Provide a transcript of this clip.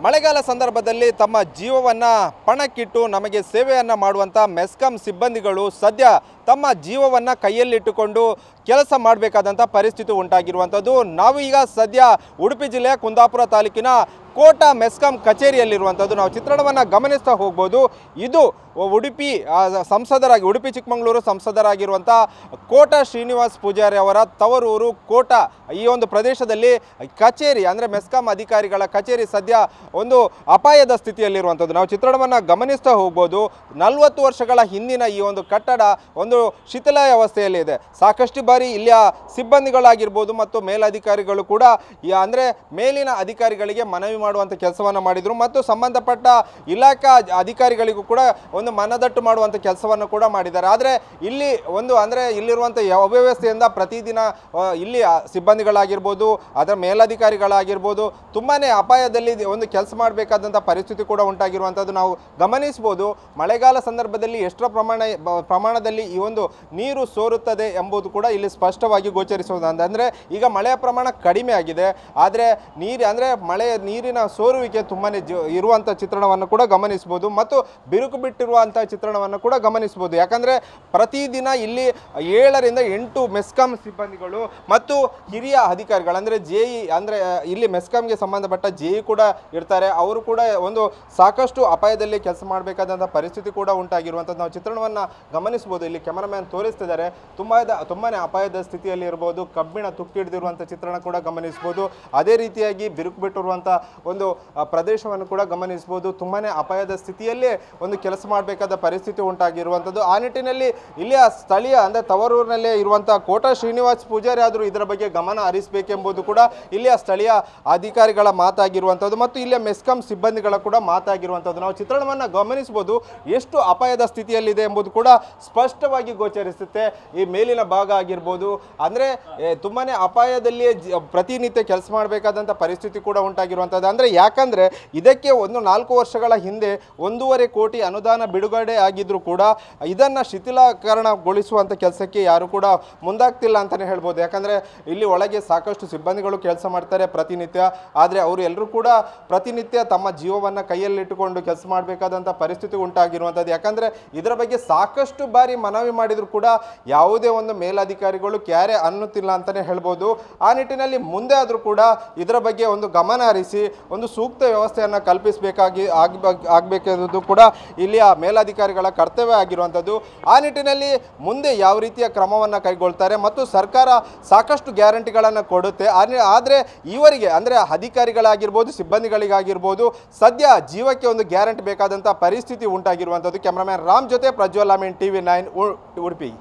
ಮಳೆಗಾಲ ಸಂದರ್ಭದಲ್ಲಿ ತಮ್ಮ ಜೀವವನ್ನು ಪಣಕ್ಕಿಟ್ಟು ನಮಗೆ ಸೇವೆಯನ್ನು ಮಾಡುವಂಥ ಮೆಸ್ಕಾಂ ಸಿಬ್ಬಂದಿಗಳು ಸದ್ಯ ತಮ್ಮ ಜೀವವನ್ನು ಕೈಯಲ್ಲಿಟ್ಟುಕೊಂಡು ಕೆಲಸ ಮಾಡಬೇಕಾದಂಥ ಪರಿಸ್ಥಿತಿ ಉಂಟಾಗಿರುವಂಥದ್ದು. ನಾವು ಈಗ ಸದ್ಯ ಉಡುಪಿ ಜಿಲ್ಲೆಯ ಕುಂದಾಪುರ ತಾಲೂಕಿನ ಕೋಟ ಮೆಸ್ಕಾಂ ಕಚೇರಿಯಲ್ಲಿರುವಂಥದ್ದು. ನಾವು ಚಿತ್ರಣವನ್ನು ಗಮನಿಸ್ತಾ ಹೋಗ್ಬೋದು. ಇದು ಉಡುಪಿ ಉಡುಪಿ ಚಿಕ್ಕಮಗಳೂರು ಸಂಸದರಾಗಿರುವಂಥ ಕೋಟ ಶ್ರೀನಿವಾಸ್ ಪೂಜಾರಿ ಅವರ ತವರೂರು ಕೋಟ. ಈ ಒಂದು ಪ್ರದೇಶದಲ್ಲಿ ಕಚೇರಿ ಅಂದರೆ ಮೆಸ್ಕಾಂ ಅಧಿಕಾರಿಗಳ ಕಚೇರಿ ಸದ್ಯ ಒಂದು ಅಪಾಯದ ಸ್ಥಿತಿಯಲ್ಲಿರುವಂಥದ್ದು. ನಾವು ಚಿತ್ರಣವನ್ನು ಗಮನಿಸ್ತಾ ಹೋಗ್ಬೋದು. 40 ವರ್ಷಗಳ ಹಿಂದಿನ ಈ ಒಂದು ಕಟ್ಟಡ ಒಂದು ಶಿಥಿಲಾವಸ್ಥೆಯಲ್ಲಿದೆ. ಸಾಕಷ್ಟು ಬಾರಿ ಇಲ್ಲಿಯ ಸಿಬ್ಬಂದಿಗಳಾಗಿರ್ಬೋದು ಮತ್ತು ಮೇಲಧಿಕಾರಿಗಳು ಕೂಡ ಅಂದರೆ ಮೇಲಿನ ಅಧಿಕಾರಿಗಳಿಗೆ ಮನವಿ ಮಾಡುವಂಥ ಕೆಲಸವನ್ನು ಮಾಡಿದರು ಮತ್ತು ಸಂಬಂಧಪಟ್ಟ ಇಲಾಖಾ ಅಧಿಕಾರಿಗಳಿಗೂ ಕೂಡ ಒಂದು ಮನದಟ್ಟು ಮಾಡುವಂಥ ಕೆಲಸವನ್ನು ಕೂಡ ಮಾಡಿದ್ದಾರೆ. ಆದರೆ ಇಲ್ಲಿ ಇಲ್ಲಿರುವಂಥ ಅವ್ಯವಸ್ಥೆಯಿಂದ ಪ್ರತಿದಿನ ಇಲ್ಲಿ ಸಿಬ್ಬಂದಿಗಳಾಗಿರ್ಬೋದು ಅದರ ಮೇಲಧಿಕಾರಿಗಳಾಗಿರ್ಬೋದು ತುಂಬಾ ಅಪಾಯದಲ್ಲಿ ಒಂದು ಕೆಲಸ ಮಾಡಬೇಕಾದಂಥ ಪರಿಸ್ಥಿತಿ ಕೂಡ ಉಂಟಾಗಿರುವಂಥದ್ದು ನಾವು ಗಮನಿಸ್ಬೋದು. ಮಳೆಗಾಲ ಸಂದರ್ಭದಲ್ಲಿ ಎಷ್ಟರ ಪ್ರಮಾಣದಲ್ಲಿ ಈ ಒಂದು ನೀರು ಸೋರುತ್ತದೆ ಎಂಬುದು ಕೂಡ ಇಲ್ಲಿ ಸ್ಪಷ್ಟವಾಗಿ ಗೋಚರಿಸುವುದು. ಅಂದರೆ ಈಗ ಮಳೆಯ ಪ್ರಮಾಣ ಕಡಿಮೆ ಆಗಿದೆ, ಆದರೆ ನೀರಿನ ಸೋರುವಿಕೆ ತುಂಬಾ ಇರುವಂಥ ಚಿತ್ರಣವನ್ನು ಕೂಡ ಗಮನಿಸ್ಬೋದು ಮತ್ತು ಬಿರುಕು ಬಿಟ್ಟಿರುವಂಥ ಚಿತ್ರಣವನ್ನು ಕೂಡ ಗಮನಿಸ್ಬೋದು. ಯಾಕಂದರೆ ಪ್ರತಿದಿನ ಇಲ್ಲಿ 7 ರಿಂದ 8 ಮೆಸ್ಕಾಂ ಸಿಬ್ಬಂದಿಗಳು ಮತ್ತು ಹಿರಿಯ ಅಧಿಕಾರಿಗಳು ಅಂದರೆ JE ಇಲ್ಲಿ ಮೆಸ್ಕಾಂಗೆ ಸಂಬಂಧಪಟ್ಟ JE ಕೂಡ ಇರ್ತಾರೆ. ಅವರು ಕೂಡ ಒಂದು ಸಾಕಷ್ಟು ಅಪಾಯದಲ್ಲಿ ಕೆಲಸ ಮಾಡಬೇಕಾದಂಥ ಪರಿಸ್ಥಿತಿ ಕೂಡ ಉಂಟಾಗಿರುವಂಥದ್ದು ನಾವು ಚಿತ್ರಣವನ್ನು ಗಮನಿಸ್ಬೋದು. ಇಲ್ಲಿ ಕ್ಯಾಮರಾಮ್ಯಾನ್ ತೋರಿಸ್ತಿದ್ದಾರೆ. ತುಂಬಾ ಅಪಾಯದ ಸ್ಥಿತಿಯಲ್ಲಿ ಇರ್ಬೋದು. ಕಬ್ಬಿಣ ತುಕ್ಕಿಡಿದಿರುವಂಥ ಚಿತ್ರಣ ಕೂಡ ಗಮನಿಸ್ಬೋದು. ಅದೇ ರೀತಿಯಾಗಿ ಬಿರುಕು ಬಿಟ್ಟಿರುವಂಥ ಒಂದು ಪ್ರದೇಶವನ್ನು ಕೂಡ ಗಮನಿಸ್ಬೋದು. ತುಂಬಾ ಅಪಾಯದ ಸ್ಥಿತಿಯಲ್ಲೇ ಒಂದು ಕೆಲಸ ಮಾಡಬೇಕಾದ ಪರಿಸ್ಥಿತಿ ಉಂಟಾಗಿರುವಂಥದ್ದು. ಆ ನಿಟ್ಟಿನಲ್ಲಿ ಇಲ್ಲಿಯ ಸ್ಥಳೀಯ ಅಂದರೆ ತವರೂರಿನಲ್ಲೇ ಇರುವಂಥ ಕೋಟ ಶ್ರೀನಿವಾಸ್ ಪೂಜಾರಿ ಆದರೂ ಇದರ ಬಗ್ಗೆ ಗಮನ ಹರಿಸಬೇಕೆಂಬುದು ಕೂಡ ಇಲ್ಲಿಯ ಸ್ಥಳೀಯ ಅಧಿಕಾರಿಗಳ ಮಾತಾಗಿರುವಂಥದ್ದು ಮತ್ತು ಇಲ್ಲಿಯ ಮೆಸ್ಕಾಂ ಸಿಬ್ಬಂದಿಗಳ ಕೂಡ ಮಾತಾಗಿರುವಂಥದ್ದು. ನಾವು ಚಿತ್ರಣವನ್ನು ಗಮನಿಸ್ಬೋದು. ಎಷ್ಟು ಅಪಾಯದ ಸ್ಥಿತಿಯಲ್ಲಿದೆ ಎಂಬುದು ಕೂಡ ಸ್ಪಷ್ಟವಾಗಿ ಗೋಚರಿಸುತ್ತೆ. ಈ ಮೇಲಿನ ಭಾಗ ಆಗಿರ್ಬೋದು ಅಂದರೆ ತುಂಬಾ ಅಪಾಯದಲ್ಲಿಯೇ ಪ್ರತಿನಿತ್ಯ ಕೆಲಸ ಮಾಡಬೇಕಾದಂಥ ಪರಿಸ್ಥಿತಿ ಕೂಡ ಉಂಟಾಗಿರುವಂಥದ್ದು. ಅಂದರೆ ಯಾಕಂದರೆ ಇದಕ್ಕೆ 4 ವರ್ಷಗಳ ಹಿಂದೆ 1.5 ಕೋಟಿ ಅನುದಾನ ಬಿಡುಗಡೆ ಆಗಿದ್ದರೂ ಕೂಡ ಇದನ್ನು ಶಿಥಿಲೀಕರಣಗೊಳಿಸುವಂಥ ಕೆಲಸಕ್ಕೆ ಯಾರು ಕೂಡ ಮುಂದಾಗ್ತಿಲ್ಲ ಅಂತಲೇ ಹೇಳ್ಬೋದು. ಯಾಕಂದರೆ ಇಲ್ಲಿ ಒಳಗೆ ಸಾಕಷ್ಟು ಸಿಬ್ಬಂದಿಗಳು ಕೆಲಸ ಮಾಡ್ತಾರೆ ಪ್ರತಿನಿತ್ಯ. ಆದರೆ ಅವರು ಎಲ್ಲರೂ ಕೂಡ ಪ್ರತಿನಿತ್ಯ ತಮ್ಮ ಜೀವವನ್ನು ಕೈಯಲ್ಲಿಟ್ಟುಕೊಂಡು ಕೆಲಸ ಮಾಡಬೇಕಾದಂಥ ಪರಿಸ್ಥಿತಿ ಉಂಟಾಗಿರುವಂಥದ್ದು. ಯಾಕಂದರೆ ಇದರ ಬಗ್ಗೆ ಸಾಕಷ್ಟು ಬಾರಿ ಮನವಿ ಮಾಡಿದರೂ ಕೂಡ ಯಾವುದೇ ಒಂದು ಮೇಲಧಿಕಾರಿಗಳು ಕ್ಯಾರೆ ಅನ್ನುತ್ತಿಲ್ಲ ಅಂತಲೇ ಹೇಳ್ಬೋದು. ಆ ನಿಟ್ಟಿನಲ್ಲಿ ಮುಂದೆ ಆದರೂ ಕೂಡ ಇದರ ಬಗ್ಗೆ ಒಂದು ಗಮನ ಹರಿಸಿ ಒಂದು ಸೂಕ್ತ ವ್ಯವಸ್ಥೆಯನ್ನು ಆಗಬೇಕೆಂಬುದು ಕೂಡ ಇಲ್ಲಿಯ ಮೇಲಧಿಕಾರಿಗಳ ಕರ್ತವ್ಯ ಆಗಿರುವಂಥದ್ದು. ಆ ನಿಟ್ಟಿನಲ್ಲಿ ಮುಂದೆ ಯಾವ ರೀತಿಯ ಕ್ರಮವನ್ನು ಕೈಗೊಳ್ತಾರೆ ಮತ್ತು ಸರ್ಕಾರ ಸಾಕಷ್ಟು ಗ್ಯಾರಂಟಿಗಳನ್ನು ಕೊಡುತ್ತೆ. ಆದರೆ ಇವರಿಗೆ ಅಂದರೆ ಅಧಿಕಾರಿಗಳಾಗಿರ್ಬೋದು ಸಿಬ್ಬಂದಿಗಳಿಗಾಗಿರ್ಬೋದು ಸದ್ಯ ಜೀವಕ್ಕೆ ಒಂದು ಗ್ಯಾರಂಟಿ ಬೇಕಾದಂಥ ಪರಿಸ್ಥಿತಿ ಉಂಟಾಗಿರುವಂಥದ್ದು. ಕ್ಯಾಮ್ರಾಮ್ಯಾನ್ ರಾಮ್ ಜೊತೆ ಪ್ರಜ್ವಲ್ ಅಮೀನ್, TV9 ಉಡುಪಿ.